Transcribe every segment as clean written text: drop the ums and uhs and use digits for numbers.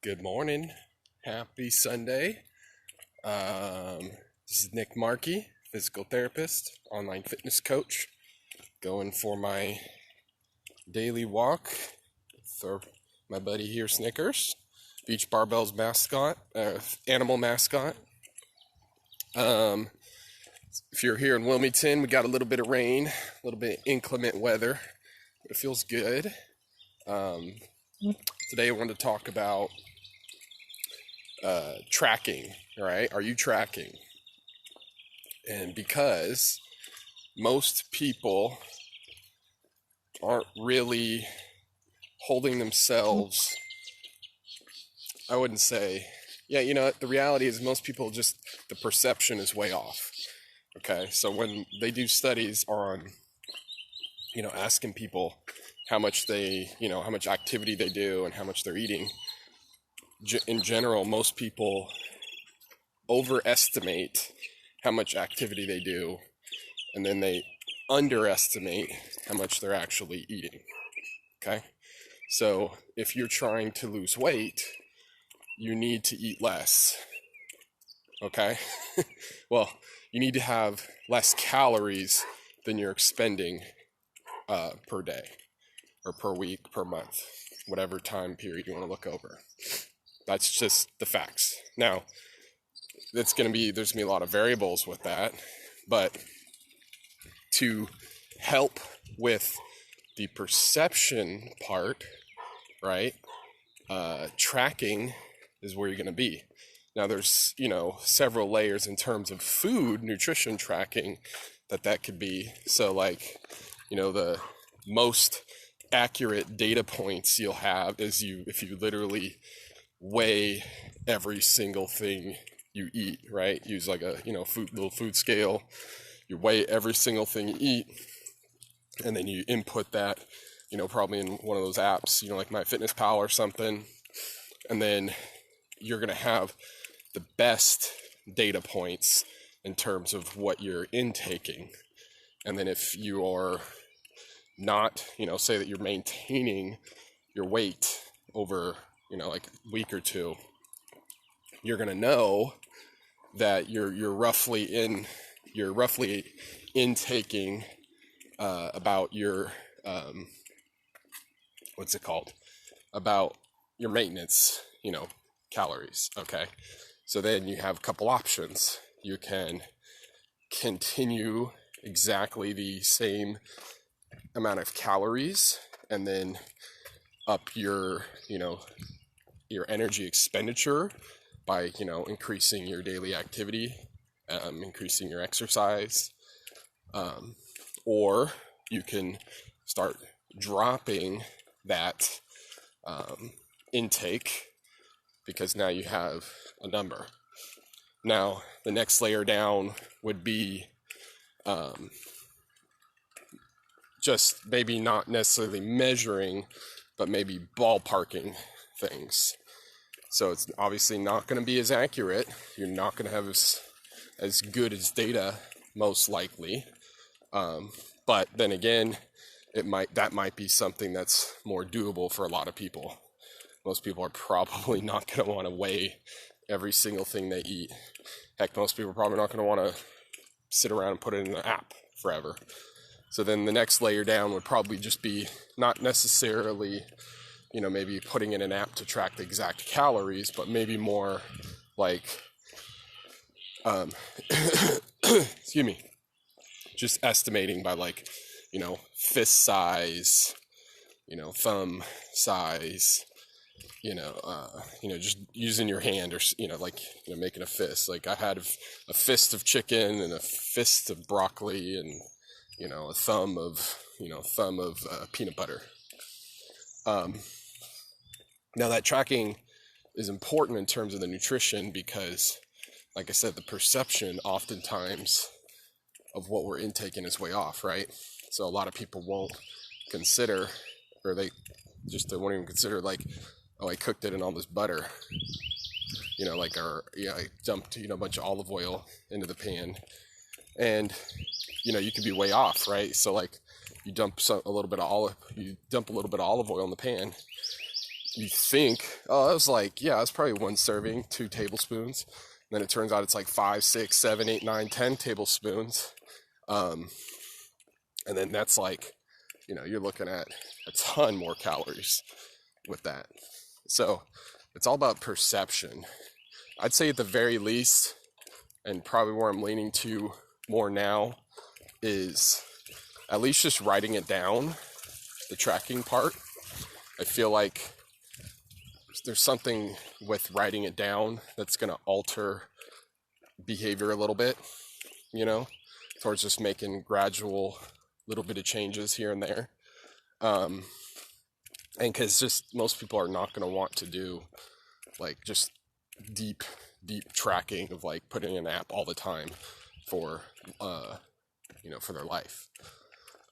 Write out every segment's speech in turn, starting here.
Good morning. Happy Sunday. This is Nick Markey, physical therapist, online fitness coach, going for my daily walk for my buddy here, Snickers, Beach Barbell's mascot, animal mascot. If you're here in Wilmington, we got a little bit of rain, a little bit of inclement weather, but it feels good. Today I wanted to talk about tracking, right? Are you tracking? And because most people aren't really holding themselves, I wouldn't say, the reality is most people just, the perception is way off. Okay, so when they do studies on, asking people how much how much activity they do and how much they're eating, in general, most people overestimate how much activity they do, and then they underestimate how much they're actually eating. Okay? So if you're trying to lose weight, you need to eat less. Okay? Well, you need to have less calories than you're expending per day, or per week, per month, whatever time period you want to look over. That's just the facts. Now, there's going to be a lot of variables with that, but to help with the perception part, right, tracking is where you're going to be. Now, there's, several layers in terms of food, nutrition tracking that could be. So, the most accurate data points you'll have is if you literally weigh every single thing you eat, right? Use like a little food scale. You weigh every single thing you eat, and then you input that, probably in one of those apps, like MyFitnessPal or something, and then you're gonna have the best data points in terms of what you're intaking. And then if you are not, say that you're maintaining your weight over like a week or two, you're going to know that you're roughly intaking about your about your maintenance calories. Okay, so then you have a couple options. You can continue exactly the same amount of calories and then up your energy expenditure by, increasing your daily activity, increasing your exercise, or you can start dropping that intake, because now you have a number. Now, the next layer down would be just maybe not necessarily measuring, but maybe ballparking things. So it's obviously not going to be as accurate. You're not going to have as good as data, most likely. But then again, that might be something that's more doable for a lot of people. Most people are probably not going to want to weigh every single thing they eat. Heck, most people are probably not going to want to sit around and put it in an app forever. So then the next layer down would probably just be not necessarily, maybe putting in an app to track the exact calories, but maybe more like, excuse me, just estimating by fist size, thumb size, just using your hand, or, making a fist. Like I had a fist of chicken and a fist of broccoli and, a thumb of peanut butter. Now that tracking is important in terms of the nutrition because, like I said, the perception oftentimes of what we're intaking is way off, right? So a lot of people won't consider, or they won't even consider I cooked it in all this butter, I dumped, a bunch of olive oil into the pan, and, you could be way off, right? So you dump a little bit of olive oil in the pan, you think, oh, that was like, yeah, it's probably 1 serving, 2 tablespoons. And then it turns out it's like 5, 6, 7, 8, 9, 10 tablespoons. And then that's like, you're looking at a ton more calories with that. So it's all about perception. I'd say at the very least, and probably where I'm leaning to more now, is at least just writing it down, the tracking part. I feel like there's something with writing it down that's going to alter behavior a little bit, towards just making gradual little bit of changes here and there. And because just most people are not going to want to do like just deep tracking of like putting an app all the time for, for their life.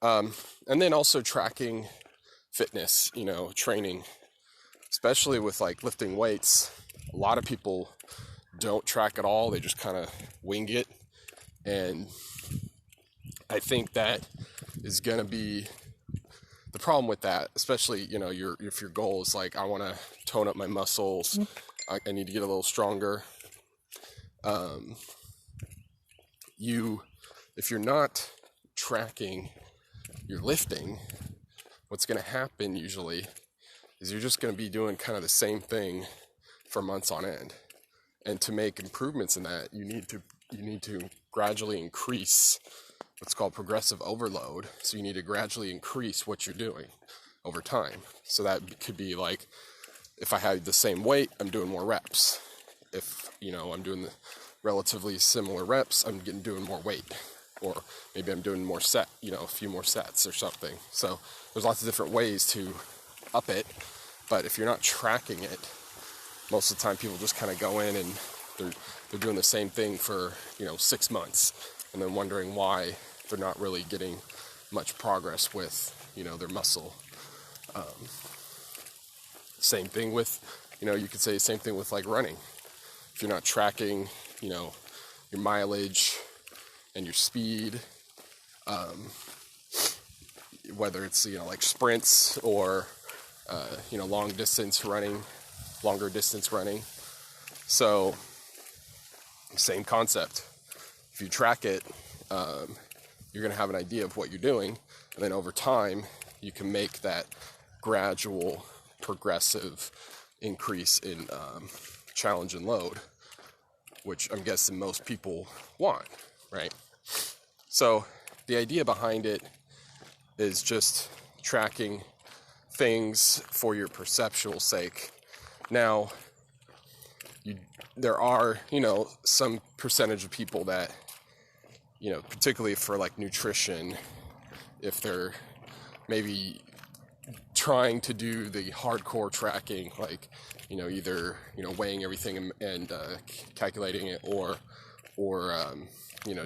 And then also tracking fitness, training, especially with like lifting weights. A lot of people don't track at all. They just kind of wing it. And I think that is going to be the problem with that, especially, if your goal is like, I want to tone up my muscles, I need to get a little stronger. If you're not tracking your lifting, what's going to happen usually is you're just going to be doing kind of the same thing for months on end. And to make improvements in that, you need to gradually increase what's called progressive overload. So you need to gradually increase what you're doing over time. So that could be like, if I have the same weight, I'm doing more reps. If, I'm doing the relatively similar reps, I'm doing more weight. Or maybe I'm doing more a few more sets or something. So there's lots of different ways to up it. But if you're not tracking it, most of the time people just kind of go in and they're doing the same thing for, 6 months. And then wondering why they're not really getting much progress with, their muscle. Same thing with, you could say the same thing with like running. If you're not tracking, your mileage and your speed, whether it's, like sprints or, longer distance running. So same concept. If you track it, you're going to have an idea of what you're doing. And then over time, you can make that gradual, progressive increase in challenge and load, which I'm guessing most people want, right? So the idea behind it is just tracking things for your perceptual sake. Now, there are, some percentage of people that, particularly for like nutrition, if they're maybe trying to do the hardcore tracking, like, either, weighing everything and calculating it or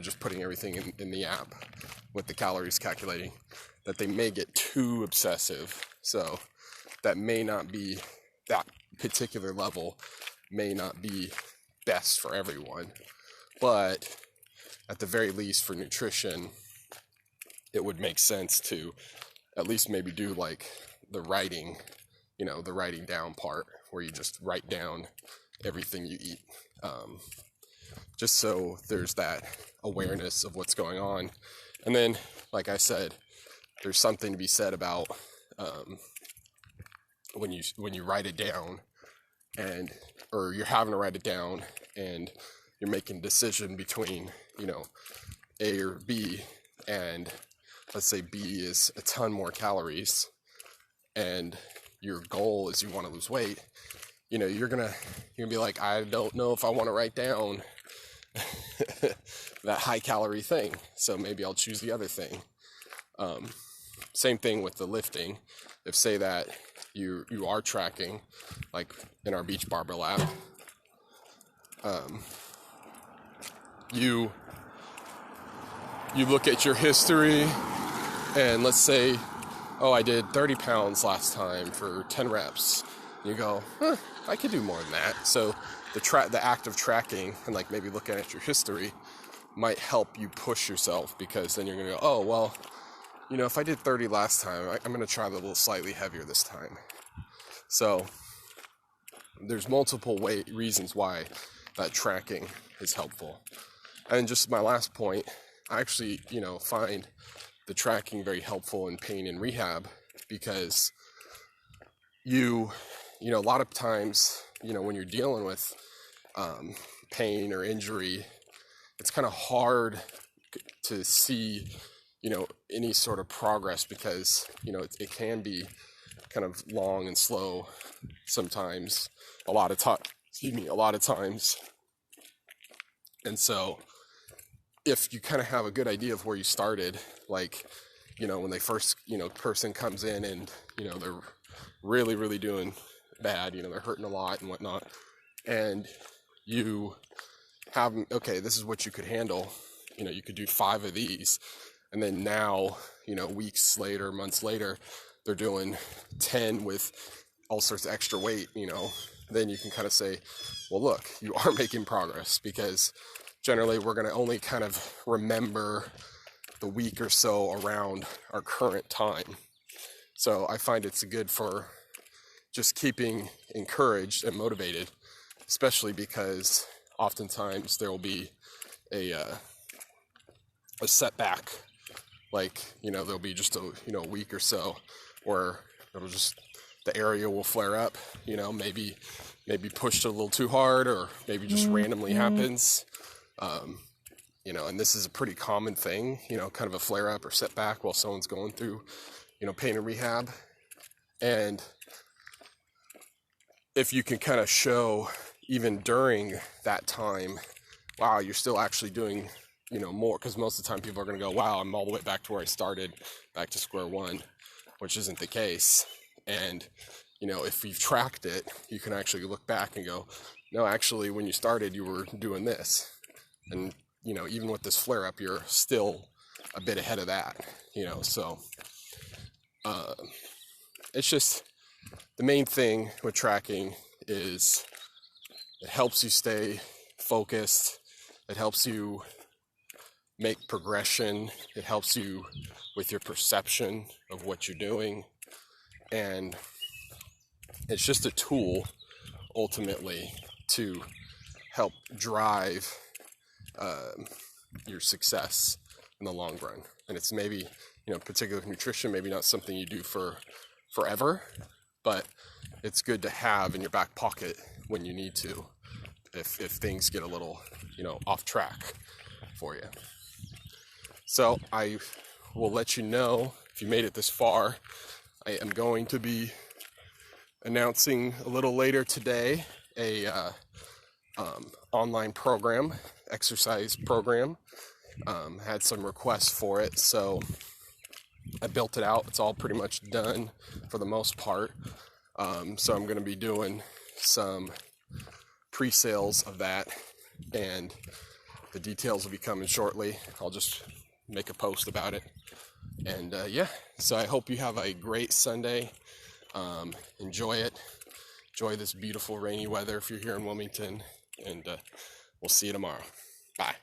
just putting everything in the app with the calories calculating, that they may get too obsessive. So that particular level may not be best for everyone. But at the very least for nutrition, it would make sense to at least maybe do like the writing down part where you just write down everything you eat. Just so there's that awareness of what's going on. And then, like I said, there's something to be said about when you write it down or you're having to write it down and you're making a decision between, A or B, and let's say B is a ton more calories and your goal is you want to lose weight, you're gonna be like, I don't know if I want to write down that high calorie thing, so maybe I'll choose the other thing. Same thing with the lifting. If say that you are tracking, like in our beach barbell app, you look at your history and let's say, oh, I did 30 pounds last time for 10 reps. You go, I could do more than that. So the act of tracking and like maybe looking at your history might help you push yourself, because then you're going to go, oh, well, if I did 30 last time, I'm going to try a little slightly heavier this time. So there's multiple reasons why that tracking is helpful. And just my last point, I actually, find the tracking very helpful in pain and rehab, because a lot of times, when you're dealing with pain or injury, it's kind of hard to see, any sort of progress, because, it can be kind of long and slow sometimes, a lot of times. And so if you kind of have a good idea of where you started, like, when they first, person comes in and, they're really, really doing bad, they're hurting a lot and whatnot, and you have, okay, this is what you could handle, you could do 5 of these, and then now, weeks later, months later, they're doing 10 with all sorts of extra weight, then you can kind of say, well, look, you are making progress, because generally we're going to only kind of remember the week or so around our current time. So I find it's good for just keeping encouraged and motivated, especially because oftentimes there will be a setback, like, there'll be just a week or so where the area will flare up, maybe pushed a little too hard, or maybe just randomly happens, and this is a pretty common thing, kind of a flare up or setback while someone's going through, pain and rehab. And if you can kind of show even during that time, wow, you're still actually doing, more, because most of the time people are going to go, wow, I'm all the way back to where I started, back to square one, which isn't the case. And, if you've tracked it, you can actually look back and go, no, actually, when you started, you were doing this. And, even with this flare up, you're still a bit ahead of that, so it's just, the main thing with tracking is it helps you stay focused. It helps you make progression. It helps you with your perception of what you're doing. And it's just a tool, ultimately, to help drive your success in the long run. And it's maybe, particularly with nutrition, maybe not something you do for forever, but it's good to have in your back pocket when you need to, if things get a little, off track for you. So I will let you know, if you made it this far, I am going to be announcing a little later today a online program, exercise program. Had some requests for it, so I built it out. It's all pretty much done for the most part. So I'm going to be doing some pre-sales of that, and the details will be coming shortly. I'll just make a post about it. And so I hope you have a great Sunday. Enjoy it. Enjoy this beautiful rainy weather if you're here in Wilmington, and we'll see you tomorrow. Bye.